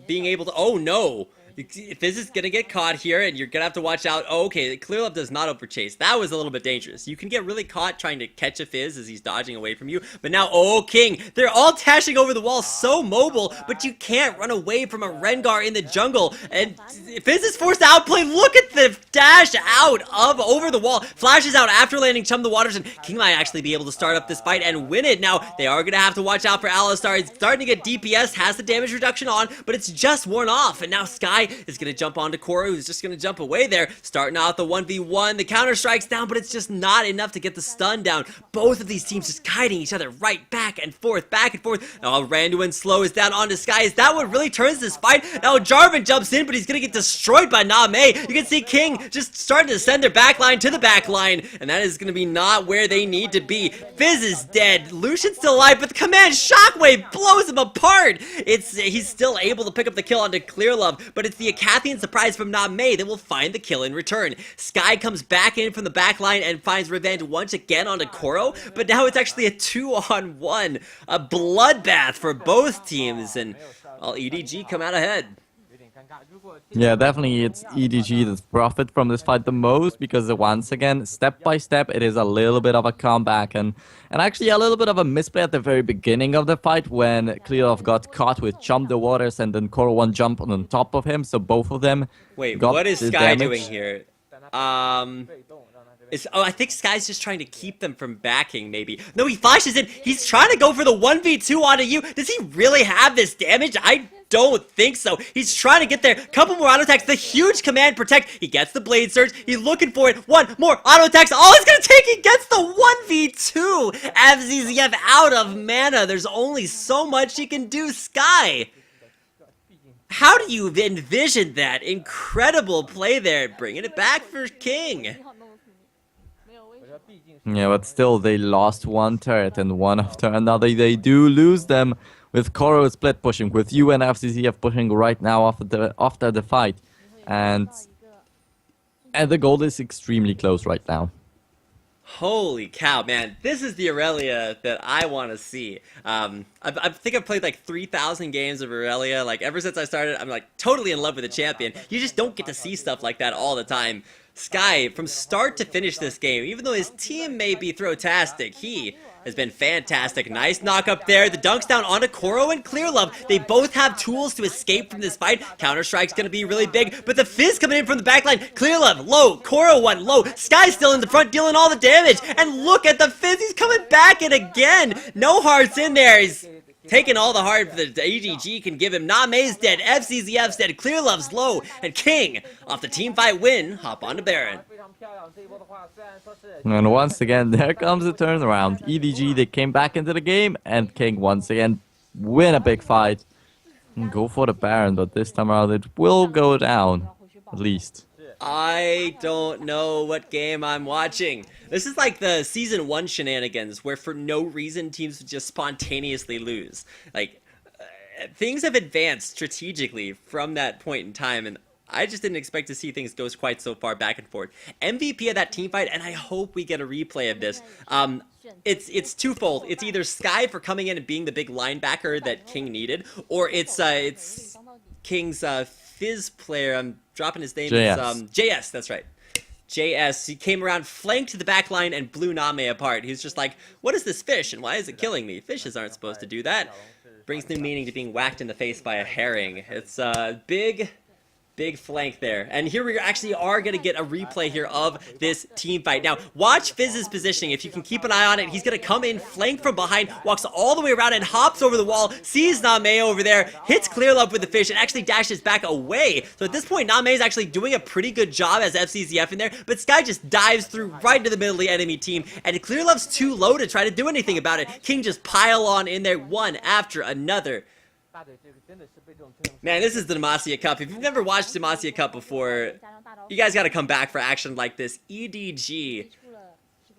being able to... Oh no! Fizz is gonna get caught here, and you're gonna have to watch out. Oh, okay, Clear Love does not overchase. That was a little bit dangerous. You can get really caught trying to catch a Fizz as he's dodging away from you. But now, oh, King, they're all dashing over the wall, so mobile, but you can't run away from a Rengar in the jungle. And Fizz is forced to outplay. Look at the dash out of over the wall. Flashes out after landing Chum the Waters, and King might actually be able to start up this fight and win it. Now, they are gonna have to watch out for Alistar. He's starting to get DPS, has the damage reduction on, but it's just worn off. And now Sky is going to jump onto Koro, who's just going to jump away there. Starting out the 1v1. The counter strikes down, but it's just not enough to get the stun down. Both of these teams just kiting each other right back and forth, back and forth. Now Randuin slows down onto Sky. Is that what really turns this fight? Now Jarvan jumps in, but he's going to get destroyed by Name. You can see King just starting to send their backline to the backline, and that is going to be not where they need to be. Fizz is dead. Lucian's still alive, but the command Shockwave blows him apart. He's still able to pick up the kill onto Clear Love, but it's the Acathian surprise from Name that will find the kill in return. Sky comes back in from the back line and finds revenge once again onto Koro, but now it's actually a 2-on-1. A bloodbath for both teams, and well, EDG come out ahead. Yeah, definitely it's EDG that profit from this fight the most, because once again, step by step, it is a little bit of a comeback, and actually a little bit of a misplay at the very beginning of the fight when Clearlove got caught with Chum the Waters and then Koro one jump on top of him, so both of them got what is the Sky damage. doing here? I think Sky's just trying to keep them from backing, maybe. No, he flashes in. He's trying to go for the 1v2 onto you. Does he really have this damage? I don't think so. He's trying to get there. Couple more auto attacks. The huge command protect. He gets the blade surge. He's looking for it. One more auto attacks. All he's gonna take. He gets the 1v2. FZZF out of mana. There's only so much he can do. Sky, how do you envision that? Incredible play there. Bringing it back for King. Yeah, but still, they lost one turret, and one after another, they do lose them. With Koro split pushing, with you and FCCF pushing right now after the fight, and the goal is extremely close right now. Holy cow, man. This is the Aurelia that I want to see. I think I've played like 3,000 games of Aurelia. Like, ever since I started, I'm like totally in love with the champion. You just don't get to see stuff like that all the time. Sky, from start to finish this game, even though his team may be throw-tastic, he has been fantastic. Nice knock up there. The dunks down onto Koro and Clearlove. They both have tools to escape from this fight. Counter-Strike's going to be really big, but the Fizz coming in from the backline. Clearlove, low. Koro one, low. Sky's still in the front, dealing all the damage. And look at the Fizz. He's coming back in again. No hearts in there. He's taking all the heart the EDG can give him. Name's dead. FCZF's dead. Clearlove's low. And King, off the team fight win, hop onto Baron. And once again, there comes the turnaround. EDG, they came back into the game, and King once again win a big fight. And go for the Baron, but this time around it will go down, at least. I don't know what game I'm watching. This is like the Season 1 shenanigans, where for no reason teams just spontaneously lose. Like, things have advanced strategically from that point in time, and I just didn't expect to see things go quite so far back and forth. MVP of that team fight, and I hope we get a replay of this. It's twofold. It's either Sky for coming in and being the big linebacker that King needed, or it's King's Fizz player. I'm dropping his name. JS. JS, that's right. JS, he came around, flanked the back line, and blew Name apart. He was just like, what is this fish, and why is it killing me? Fishes aren't supposed to do that. Brings new meaning to being whacked in the face by a herring. It's a big flank there. And here we actually are going to get a replay here of this team fight. Now, watch Fizz's positioning. If you can keep an eye on it, he's going to come in, flank from behind, walks all the way around and hops over the wall, sees Name over there, hits Clearlove with the fish, and actually dashes back away. So at this point, Name is actually doing a pretty good job as FCZF in there, but Sky just dives through right into the middle of the enemy team, and Clearlove's too low to try to do anything about it. King just pile on in there one after another. Man, this is the Demacia Cup. If you've never watched Demacia Cup before, you guys got to come back for action like this. EDG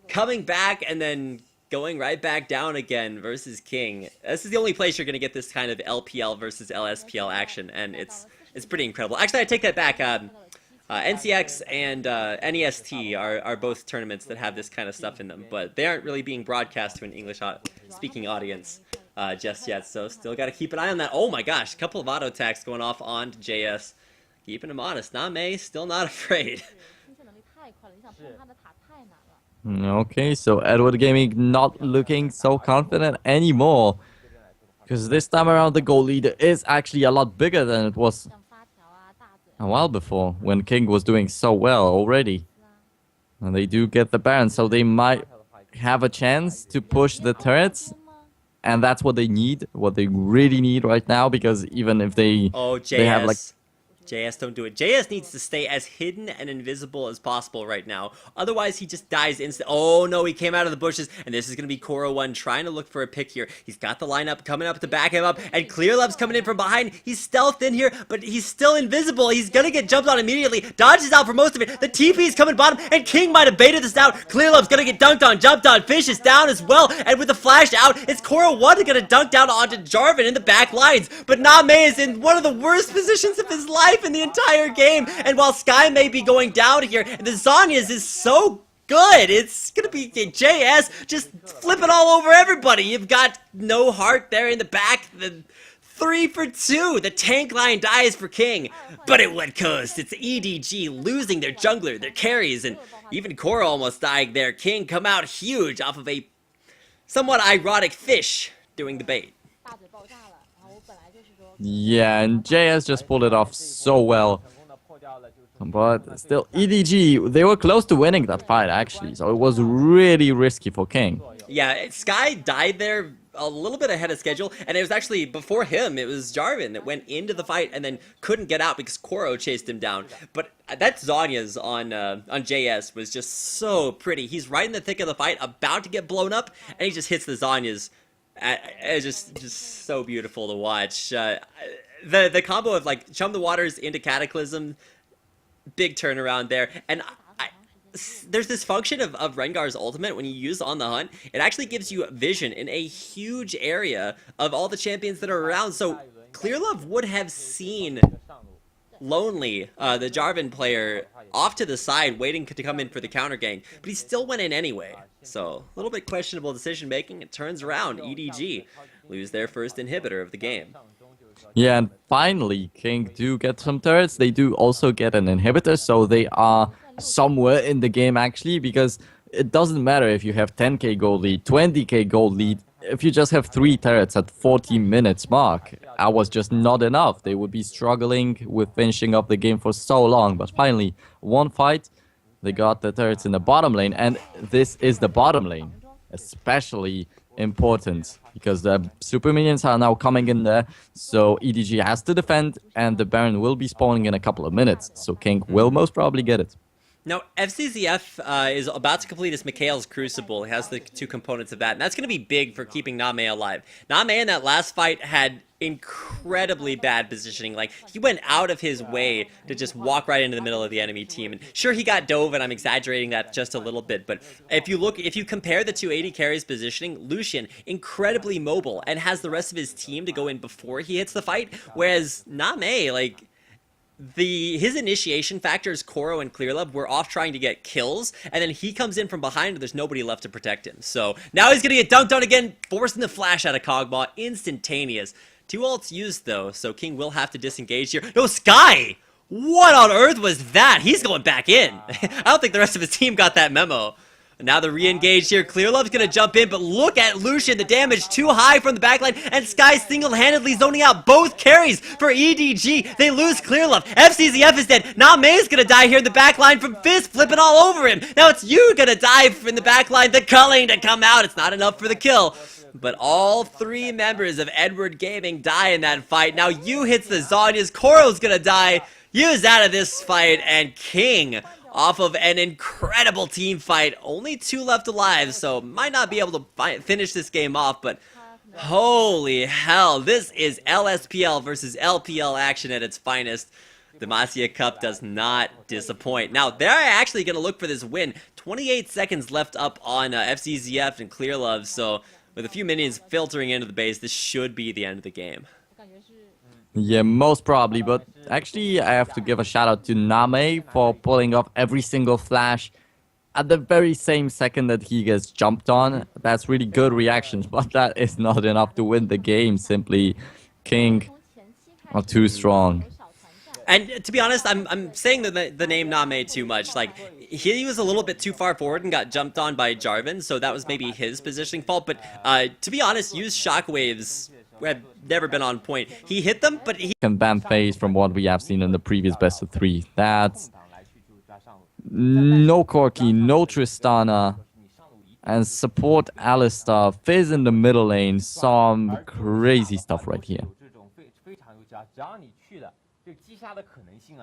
coming back and then going right back down again versus King. This is the only place you're going to get this kind of LPL versus LSPL action, and it's pretty incredible. Actually, I take that back. NCX and NEST are both tournaments that have this kind of stuff in them, but they aren't really being broadcast to an English-speaking audience just yet, so still got to keep an eye on that. Oh my gosh, a couple of auto attacks going off on JS. keeping him honest. Name still not afraid. Okay, so Edward Gaming not looking so confident anymore. Because this time around the goal lead is actually a lot bigger than it was a while before, when King was doing so well already. And they do get the Baron, so they might have a chance to push the turrets. And that's what they need, what they really need right now, because even if they, Oh, JS. they have like... JS, don't do it. JS needs to stay as hidden and invisible as possible right now. Otherwise, he just dies instant. Oh, no, he came out of the bushes. And this is going to be Koro1 trying to look for a pick here. He's got the lineup coming up to back him up. And ClearLove's coming in from behind. He's stealthed in here, but he's still invisible. He's going to get jumped on immediately. Dodges out for most of it. The TP is coming bottom. And King might have baited this out. ClearLove's going to get dunked on, jumped on. Fish is down as well. And with the flash out, it's Koro1 going to dunk down onto Jarvan in the back lines. But Name is in one of the worst positions of his life in the entire game, and while Sky may be going down here, the Zhonya's is so good. It's gonna be JS just flipping all over everybody. You've got no heart there in the back. The 3 for 2. The tank line dies for King, but at what cost? It's EDG losing their jungler, their carries, and even Korra almost dying there. King come out huge off of a somewhat ironic fish doing the bait. Yeah, and JS just pulled it off so well. But still, EDG, they were close to winning that fight, actually. So it was really risky for King. Yeah, Sky died there a little bit ahead of schedule. And it was actually, before him, it was Jarvan that went into the fight and then couldn't get out because Koro chased him down. But that Zhonya's on JS was just so pretty. He's right in the thick of the fight, about to get blown up, and he just hits the Zhonya's. It's just so beautiful to watch. The combo of like Chum the Waters into Cataclysm, big turnaround there. And there's this function of Rengar's ultimate when you use On the Hunt. It actually gives you vision in a huge area of all the champions that are around. So ClearLove would have seen Lonely, the Jarvan player, off to the side waiting to come in for the counter gang, but he still went in anyway. So a little bit questionable decision making. It turns around. EDG lose their first inhibitor of the game. Yeah, and finally King do get some turrets. They do also get an inhibitor, so they are somewhere in the game actually, because it doesn't matter if you have 10k gold lead, 20k gold lead. If you just have 3 turrets at 40 minutes mark, that was just not enough. They would be struggling with finishing up the game for so long. But finally, one fight, they got the turrets in the bottom lane. And this is the bottom lane, especially important, because the super minions are now coming in there. So EDG has to defend, and the Baron will be spawning in a couple of minutes. So King will most probably get it. Now, FCZF is about to complete his Mikhail's Crucible. It has the 2 components of that, and that's going to be big for keeping Name alive. Name in that last fight had incredibly bad positioning. Like, he went out of his way to just walk right into the middle of the enemy team. And sure, he got dove, and I'm exaggerating that just a little bit, but if you compare the 2 AD carries positioning, Lucian, incredibly mobile, and has the rest of his team to go in before he hits the fight, whereas Name, like, his initiation factors, Koro and ClearLove, were off trying to get kills, and then he comes in from behind and there's nobody left to protect him. So now he's gonna get dunked on again, forcing the flash out of Kog'Maw, instantaneous. 2 ults used though, so King will have to disengage here. No, Sky! What on earth was that? He's going back in. I don't think the rest of his team got that memo. Now the re-engage here. ClearLove's gonna jump in, but look at Lucian. The damage too high from the backline, and Sky single-handedly zoning out both carries for EDG. They lose ClearLove. FCZF is dead. Name's gonna die here in the backline from Fist flipping all over him. Now it's you gonna die in the backline. The culling to come out. It's not enough for the kill. But all 3 members of Edward Gaming die in that fight. Now you hits the Zhonya's. Koro's gonna die. Yu's out of this fight, and King, off of an incredible team fight, only 2 left alive, so might not be able to finish this game off, but holy hell, this is LSPL versus LPL action at its finest. The Demacia Cup does not disappoint. Now, they're actually going to look for this win. 28 seconds left up on FCZF and ClearLove, so with a few minions filtering into the base, this should be the end of the game. Yeah, most probably, but actually I have to give a shout out to Name for pulling off every single flash at the very same second that he gets jumped on. That's really good reactions, but that is not enough to win the game. Simply, King are too strong. And to be honest, I'm saying the name Name too much. Like, he was a little bit too far forward and got jumped on by Jarvan, so that was maybe his positioning fault. But to be honest, use shockwaves have never been on point. He hit them, but he Can ban phase from what we have seen in the previous best of 3. That's no Corki, no Tristana, and support Alistar. Fizz in the middle lane. Some crazy stuff right here.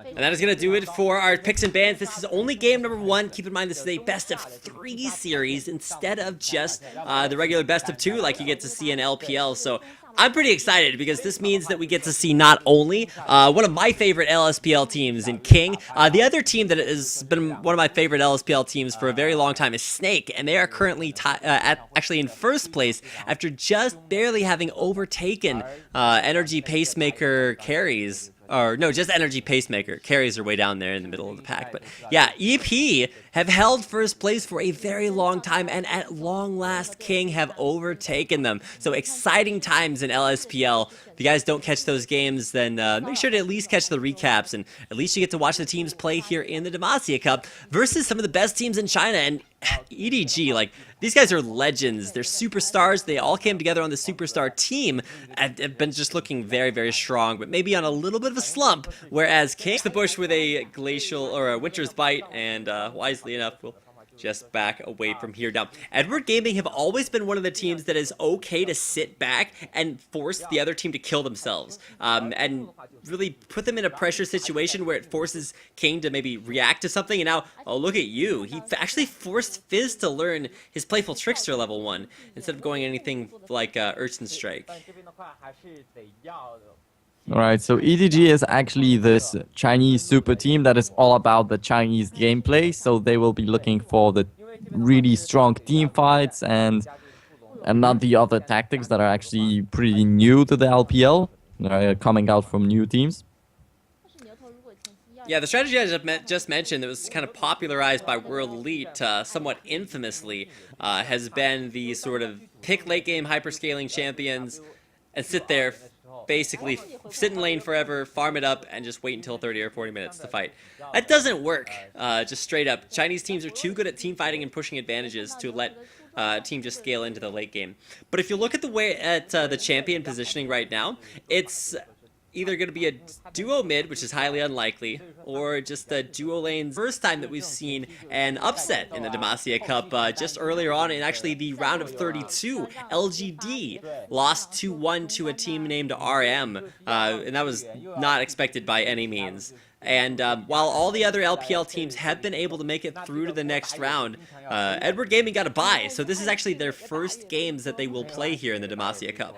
And that is going to do it for our picks and bans. This is only game number 1. Keep in mind, this is a best of 3 series instead of just the regular best of 2 like you get to see in LPL. So I'm pretty excited because this means that we get to see not only one of my favorite LSPL teams in King, the other team that has been one of my favorite LSPL teams for a very long time is Snake, and they are currently actually in first place after just barely having overtaken Energy Pacemaker carries. Or no, just Energy Pacemaker. Carries are way down there in the middle of the pack. But yeah, EP have held first place for a very long time, and at long last, King have overtaken them. So exciting times in LSPL. If you guys don't catch those games, then make sure to at least catch the recaps, and at least you get to watch the teams play here in the Demacia Cup versus some of the best teams in China. And EDG, like, these guys are legends. They're superstars. They all came together on the superstar team and have been just looking very, very strong, but maybe on a little bit of a slump, whereas King the bush with a glacial or a winter's bite, and wisely enough, will just back away from here. Now, Edward Gaming have always been one of the teams that is okay to sit back and force the other team to kill themselves, and really put them in a pressure situation where it forces King to maybe react to something. And now, oh, look at you. He actually forced Fizz to learn his Playful Trickster level 1 instead of going anything like Urchin Strike. Alright, so EDG is actually this Chinese super team that is all about the Chinese gameplay, so they will be looking for the really strong team fights and not the other tactics that are actually pretty new to the LPL, coming out from new teams. Yeah, the strategy I just mentioned that was kind of popularized by World Elite somewhat infamously has been the sort of pick late game hyperscaling champions and sit there, basically sit in lane forever, farm it up, and just wait until 30 or 40 minutes to fight. That doesn't work, just straight up. Chinese teams are too good at team fighting and pushing advantages to let a team just scale into the late game. But if you look at the way at the champion positioning right now, it's either going to be a duo mid, which is highly unlikely, or just a duo lane. First time that we've seen an upset in the Demacia Cup, just earlier on in actually the round of 32, LGD lost 2-1 to a team named RM, and that was not expected by any means. And while all the other LPL teams have been able to make it through to the next round, Edward Gaming got a bye, so this is actually their first games that they will play here in the Demacia Cup.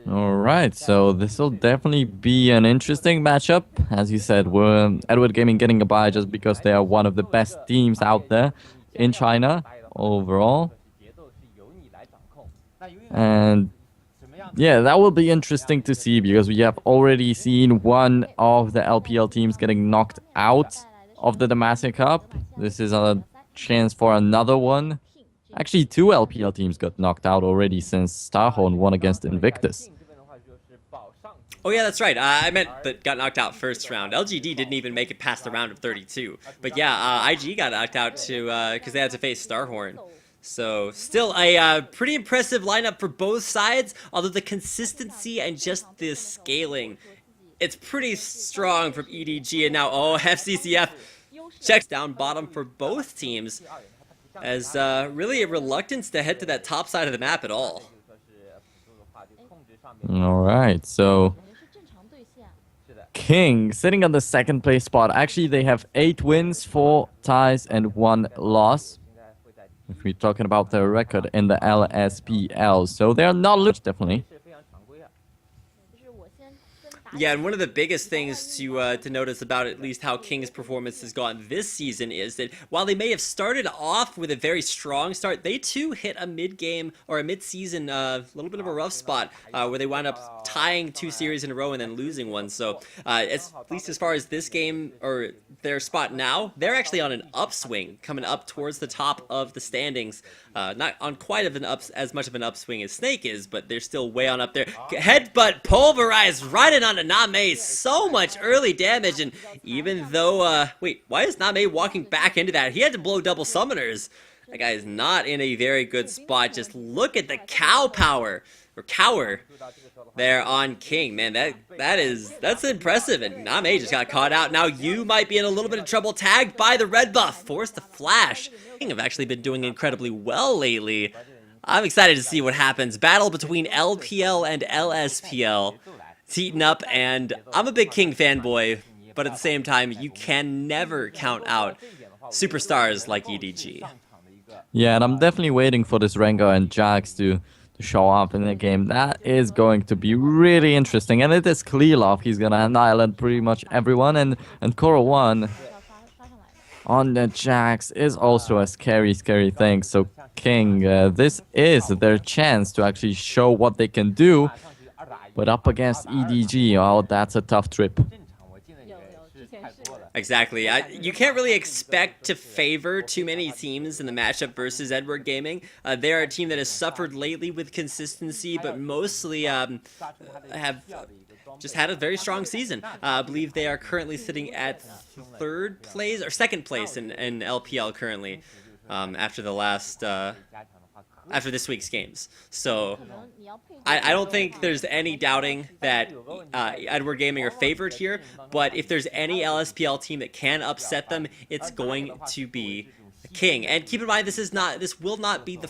Alright, so this will definitely be an interesting matchup. As you said, we're Edward Gaming getting a bye just because they are one of the best teams out there in China overall. And yeah, that will be interesting to see because we have already seen one of the LPL teams getting knocked out of the Demacia Cup. This is a chance for another one. Actually, 2 LPL teams got knocked out already since Starhorn won against Invictus. Oh yeah, that's right. I meant that got knocked out first round. LGD didn't even make it past the round of 32. But yeah, IG got knocked out to because they had to face Starhorn. So still a pretty impressive lineup for both sides, although the consistency and just the scaling, it's pretty strong from EDG. And now, oh, FCCF checks down bottom for both teams, as really a reluctance to head to that top side of the map at all. Alright, so King sitting on the second place spot. Actually, they have 8 wins, 4 ties, and 1 loss. If we're talking about their record in the LSPL. So they're not losing, definitely. Yeah, and one of the biggest things to notice about at least how King's performance has gone this season is that while they may have started off with a very strong start, they too hit a mid-game or a mid-season little bit of a rough spot where they wound up tying 2 series in a row and then losing one. So at least as far as this game or their spot now, they're actually on an upswing, coming up towards the top of the standings. Not on quite as much of an upswing as Snake is, but they're still way on up there. Headbutt pulverized right in on a to Name so much early damage, and even though, wait, why is Name walking back into that? He had to blow double summoners. That guy is not in a very good spot. Just look at the cow power, or cower, there on King. Man, that's impressive, and Name just got caught out. Now you might be in a little bit of trouble, tagged by the red buff, forced to flash. King have actually been doing incredibly well lately. I'm excited to see what happens. Battle between LPL and LSPL. It's heating up, and I'm a big King fanboy, but at the same time, you can never count out superstars like EDG. Yeah, and I'm definitely waiting for this Rengar and Jax to show up in the game. That is going to be really interesting, and it is Klilov. He's gonna annihilate pretty much everyone, and Koro 1 on the Jax is also a scary thing. So King, this is their chance to actually show what they can do, but up against EDG, oh, that's a tough trip. Exactly. You can't really expect to favor too many teams in the matchup versus Edward Gaming. They're a team that has suffered lately with consistency, but mostly have just had a very strong season. I believe they are currently sitting at second place in LPL currently, after the last after this week's games. So I don't think there's any doubting that Edward Gaming are favored here, but if there's any LSPL team that can upset them, it's going to be King. And keep in mind, this will not be the